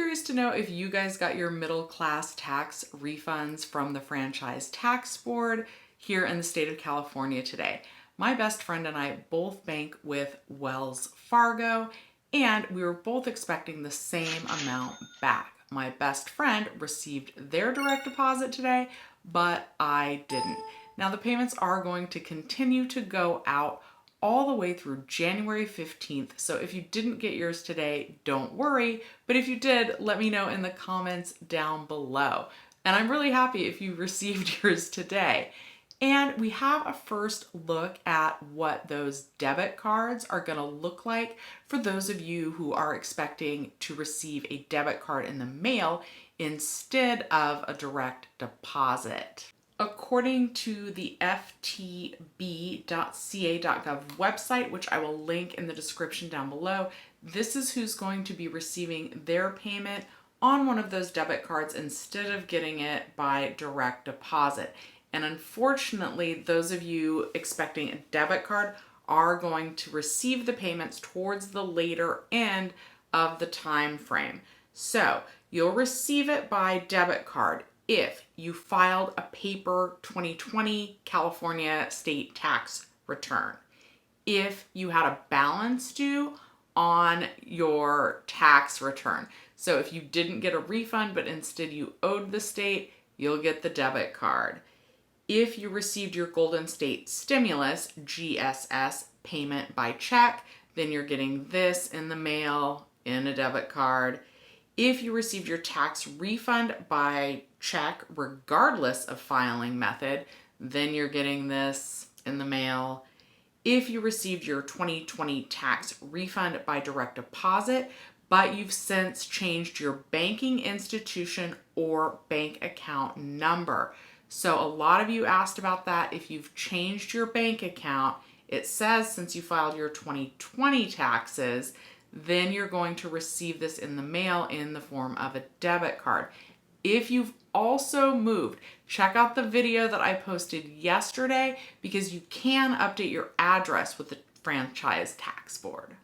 curious to know if you guys got your middle class tax refunds from the Franchise Tax Board here in the state of California today. My best friend and I both bank with Wells Fargo, and we were both expecting the same amount back. My best friend received their direct deposit today, but I didn't. Now the payments are going to continue to go out all the way through January 15th. So if you didn't get yours today, don't worry. But if you did, let me know in the comments down below. And I'm really happy if you received yours today. And we have a first look at what those debit cards are going to look like for those of you who are expecting to receive a debit card in the mail instead of a direct deposit. According to the FTB.ca.gov website, which I will link in the description down below, this is who's going to be receiving their payment on one of those debit cards instead of getting it by direct deposit. And unfortunately, those of you expecting a debit card are going to receive the payments towards the later end of the time frame. So you'll receive it by debit card if you filed a paper 2020 California state tax return, if you had a balance due on your tax return. So if you didn't get a refund, but instead you owed the state, you'll get the debit card. If you received your Golden State Stimulus, GSS, payment by check, then you're getting this in the mail in a debit card. If you received your tax refund by check, regardless of filing method, then you're getting this in the mail. If you received your 2020 tax refund by direct deposit, but you've since changed your banking institution or bank account number. So a lot of you asked about that. If you've changed your bank account, it says since you filed your 2020 taxes, then you're going to receive this in the mail in the form of a debit card. If you've also moved, check out the video that I posted yesterday because you can update your address with the Franchise Tax Board.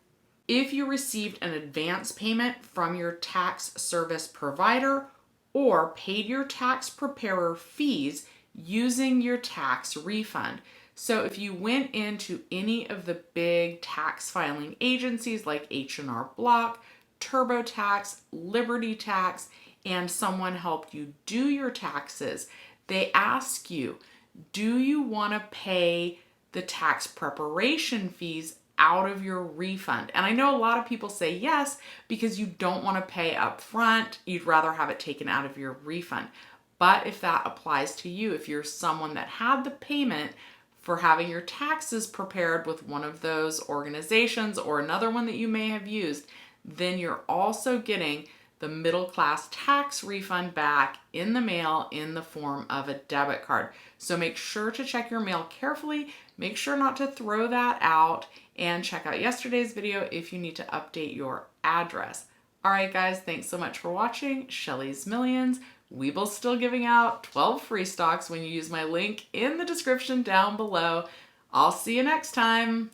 If you received an advance payment from your tax service provider or paid your tax preparer fees using your tax refund. So if you went into any of the big tax filing agencies like H&R Block, TurboTax, Liberty Tax, and someone helped you do your taxes, they ask you, do you want to pay the tax preparation fees out of your refund? And I know a lot of people say yes because you don't want to pay up front. You'd rather have it taken out of your refund. But if that applies to you, if you're someone that had the payment for having your taxes prepared with one of those organizations or another one that you may have used, then you're also getting the middle class tax refund back in the mail in the form of a debit card. So make sure to check your mail carefully. Make sure not to throw that out, and check out yesterday's video if you need to update your address. All right, guys, thanks so much for watching Shelly's Millions. Webull's still giving out 12 free stocks when you use my link in the description down below. I'll see you next time.